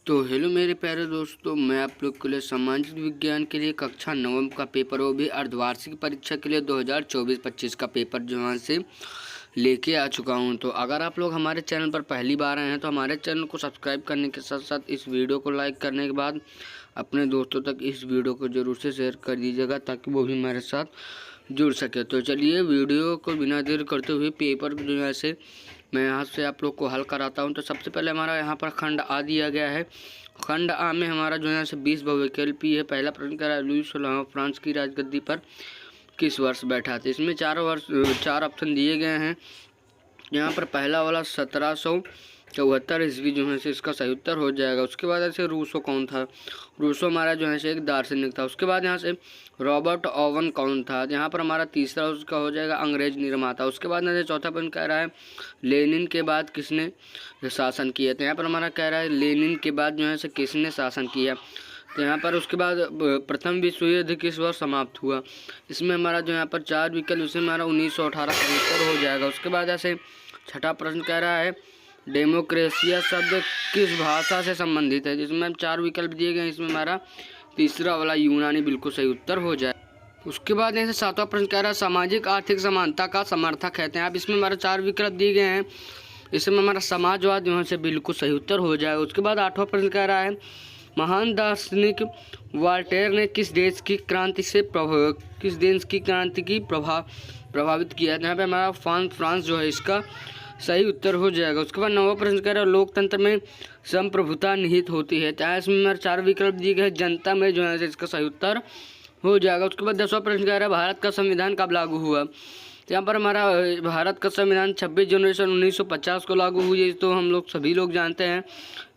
तो हेलो मेरे प्यारे दोस्तों, मैं आप लोग के लिए सामाजिक विज्ञान के लिए कक्षा 9 का पेपर, वो भी अर्धवार्षिक परीक्षा के लिए 2024-25 का पेपर जो यहाँ से लेके आ चुका हूँ। तो अगर आप लोग हमारे चैनल पर पहली बार आए हैं तो हमारे चैनल को सब्सक्राइब करने के साथ साथ इस वीडियो को लाइक करने के बाद अपने दोस्तों तक इस वीडियो को ज़रूर से शेयर कर दीजिएगा ताकि वो भी हमारे साथ जुड़ सके। तो चलिए वीडियो को बिना देर करते हुए पेपर जो है से मैं यहाँ से आप लोग को हल कराता हूँ। तो सबसे पहले हमारा यहाँ पर खंड आ दिया गया है। खंड आ में हमारा जो है से 20 बहुविकल्पी है। पहला प्रश्न कह रहा है लुई 16वां फ्रांस की राजगद्दी पर किस वर्ष बैठा था। इसमें चार ऑप्शन दिए गए हैं। यहाँ पर पहला वाला 1774 ईस्वी जो है से इसका सही उत्तर हो जाएगा। उसके बाद ऐसे रूसो कौन था। रूसो हमारा जो है से एक दार्शनिक था। उसके बाद यहाँ से रॉबर्ट ओवन कौन था। यहाँ पर हमारा तीसरा उसका हो जाएगा अंग्रेज निर्माता। उसके बाद यहाँ से चौथा पॉइंट कह रहा है लेनिन के बाद किसने शासन किया। तो यहाँ पर हमारा कह रहा है लेनिन के बाद जो है से किसने शासन किया। तो यहाँ पर उसके बाद प्रथम विश्व युद्ध किस वर्ष समाप्त हुआ। इसमें हमारा जो यहाँ पर चार विकल्प, इसमें हमारा 1918 का उत्तर हो जाएगा। उसके बाद ऐसे छठा प्रश्न कह रहा है डेमोक्रेसिया शब्द किस भाषा से संबंधित है। जिसमें चार विकल्प दिए गए हैं। इसमें हमारा तीसरा वाला यूनानी बिल्कुल सही उत्तर हो जाए। उसके बाद यहाँ से सातवां प्रश्न कह रहा है सामाजिक आर्थिक समानता का समर्थक है। आप इसमें हमारा चार विकल्प दिए गए हैं। इसमें हमारा समाजवाद यहाँ से बिल्कुल सही उत्तर हो जाएगा। उसके बाद आठवां प्रश्न कह रहा है महान दार्शनिक वॉल्टेयर ने किस देश की क्रांति प्रभावित किया। यहाँ पे हमारा फ्रांस जो है इसका सही उत्तर हो जाएगा। उसके बाद नौवां प्रश्न कह रहा है लोकतंत्र में संप्रभुता निहित होती है। चाहे इसमें हमारे चार विकल्प दिए गए, जनता में जो है इसका सही उत्तर हो जाएगा। उसके बाद 10वां प्रश्न कह रहा है भारत का संविधान कब लागू हुआ। तो यहाँ पर हमारा भारत का संविधान 26 जनवरी 1950 को लागू हुई है। तो हम लोग सभी लोग जानते हैं।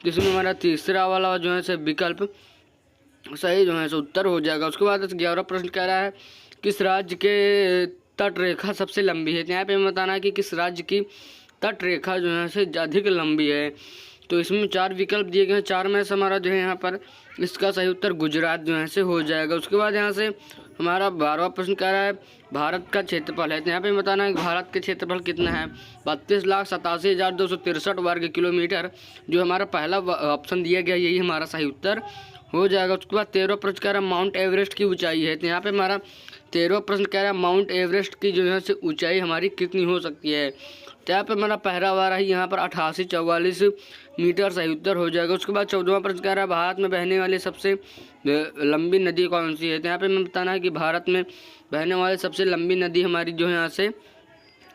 जिसमें हमारा तीसरा वाला जो है विकल्प सही जो है उत्तर हो जाएगा। उसके बाद 11वां प्रश्न कह रहा है किस राज्य के तट रेखा सबसे लंबी है। यहाँ पे हमें बताना है कि किस राज्य की तट रेखा जो है से अधिक लंबी है। तो इसमें चार विकल्प दिए गए हैं। चार में से हमारा जो है यहाँ पर इसका सही उत्तर गुजरात जो है से हो जाएगा। उसके बाद यहाँ से हमारा 12वां प्रश्न कह रहा है भारत का क्षेत्रफल है। तो यहाँ पे बताना है कि भारत के क्षेत्रफल कितना है 32,87,263 वर्ग किलोमीटर। जो हमारा पहला ऑप्शन दिया गया यही हमारा सही उत्तर हो जाएगा। उसके बाद 13वां प्रश्न कह रहा है माउंट एवरेस्ट की ऊंचाई है। तो यहाँ पे हमारा 13वां प्रश्न कह रहा है माउंट एवरेस्ट की जो है से ऊंचाई हमारी कितनी हो सकती है। तो यहाँ पे हमारा पहला वाला ही यहाँ पर 8844 मीटर सही उत्तर हो जाएगा। उसके बाद 14वां प्रश्न कह रहा है भारत में बहने वाली सबसे लंबी नदी कौन सी है। तो यहाँ पे हमें बताना है कि भारत में बहने वाली सबसे लंबी नदी हमारी जो है यहाँ से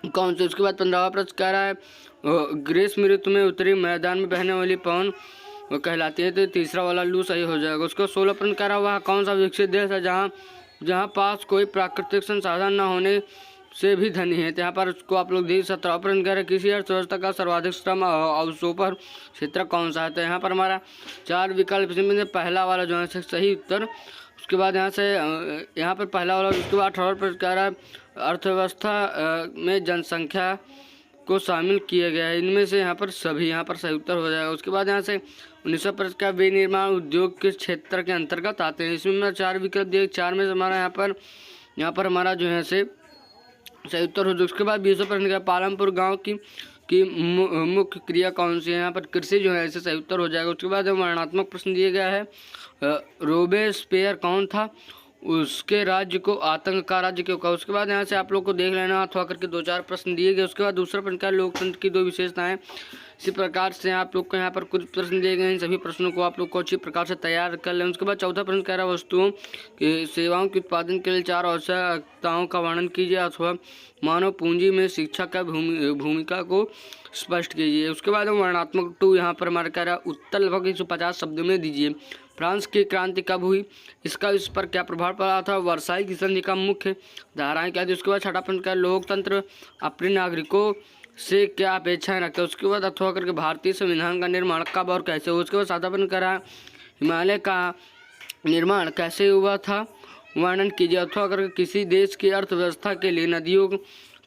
कौन सी। उसके बाद 15वां प्रश्न कह रहा है ग्रीष्म ऋतु में उत्तरी मैदान में बहने वाली पवन कहलाती है। तो तीसरा वाला लू सही हो जाएगा। उसको 16 प्रश्न कह रहा है वह कौन सा विकसित देश है जहाँ पास कोई प्राकृतिक संसाधन न होने से भी धनी है। तो यहाँ पर उसको आप लोग 17वां प्रश्न कह रहे हैं किसी अर्थव्यवस्था का सर्वाधिक श्रम अवशोषण क्षेत्र कौन सा है। तो यहाँ पर हमारा चार विकल्प में पहला वाला जो है सही उत्तर। उसके बाद यहाँ पर पहला वाला। उसके बाद 18वां प्रश्न कह रहा है अर्थव्यवस्था में जनसंख्या को शामिल किया गया है। इनमें से यहाँ पर सभी यहाँ पर सही उत्तर हो जाएगा। उसके बाद यहाँ से 19वां प्रश्न का विनिर्माण उद्योग किस क्षेत्र के अंतर्गत आते हैं। इसमें हमारा चार विकल्प दिए। चार में से हमारा यहाँ पर हमारा जो है से सही उत्तर हो जाएगा। उसके बाद 20वां प्रश्न का पालमपुर गांव की मुख्य क्रिया कौन सी है। यहाँ पर कृषि जो है ऐसे सही उत्तर हो जाएगा। उसके बाद वर्णनात्मक प्रश्न दिया गया है रोबेस्पियर कौन था, उसके राज्य को आतंक का राज्य क्यों कहा। उसके बाद यहाँ से आप लोग को देख लेना अथवा करके 2-4 प्रश्न दिए गए। उसके बाद दूसरा प्रश्न का लोकतंत्र की 2 विशेषताएं। इसी प्रकार से आप लोग को यहाँ पर कुछ प्रश्न दिए गए हैं। सभी प्रश्नों को आप लोग को अच्छी प्रकार से तैयार कर लें। उसके बाद 14वां प्रश्न कह रहा है वस्तुओं की सेवाओं के उत्पादन के लिए 4 आवश्यकताओं का वर्णन कीजिए अथवा मानव पूंजी में शिक्षा का भूमिका को स्पष्ट कीजिए। उसके बाद हम वर्णनात्मक 2 यहाँ पर हमारा कह रहा है उत्तर लगभग 150 शब्दों में दीजिए। फ्रांस की क्रांति कब हुई, इसका इस पर क्या प्रभाव पड़ा था, वर्साई की संधि का मुख्य धाराएं क्या थी। उसके बाद 6वां प्रश्न का लोकतंत्र अपने नागरिकों से क्या अपेक्षाएं रखता है। उसके बाद अथवा करके भारतीय संविधान का निर्माण कब और कैसे हुआ। उसके बाद 7वां प्रश्न करा हिमालय का निर्माण कैसे हुआ था, वर्णन कीजिए। अथवा करके किसी देश की अर्थव्यवस्था के लिए नदियों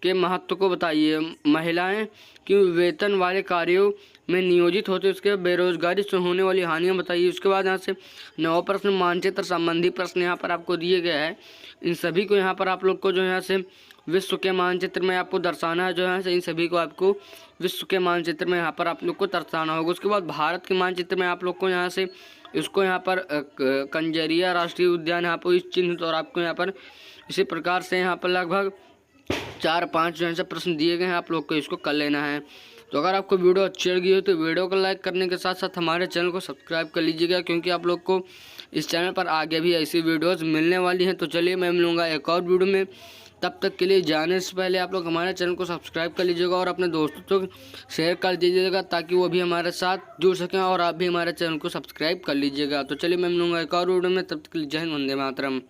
के महत्व को बताइए। महिलाएं क्यों वेतन वाले कार्यों में नियोजित होते, उसके बेरोजगारी से होने वाली हानियां बताइए। उसके बाद यहाँ से 9वां प्रश्न मानचित्र संबंधी प्रश्न यहाँ पर आपको दिए गए हैं। इन सभी को यहाँ पर आप लोग को जो है से विश्व के मानचित्र में आपको दर्शाना है जो है इन सभी को आपको विश्व के मानचित्र में यहाँ पर आप लोग को दर्शाना होगा। उसके बाद भारत के मानचित्र में आप लोग को यहाँ से इसको यहाँ पर कंजरिया राष्ट्रीय उद्यान यहाँ पर इस चिन्हित और आपको यहाँ पर इसी प्रकार से यहाँ पर लगभग 4-5 जो है प्रश्न दिए गए हैं, आप लोग को इसको कर लेना है। तो अगर आपको वीडियो अच्छी लगी हो तो वीडियो को लाइक करने के साथ साथ हमारे चैनल को सब्सक्राइब कर लीजिएगा, क्योंकि आप लोग को इस चैनल पर आगे भी ऐसी वीडियोस मिलने वाली हैं। तो चलिए मैं मिलूँगा एक और वीडियो में, तब तक के लिए जाने से पहले आप लोग हमारे चैनल को सब्सक्राइब कर लीजिएगा और अपने दोस्तों को शेयर कर दीजिएगा ताकि वो भी हमारे साथ जुड़ सकें और आप भी हमारे चैनल को सब्सक्राइब कर लीजिएगा। तो चलिए मैं मिलूँगा एक और वीडियो में, तब तक के लिए जय हिंद, वंदे मातरम।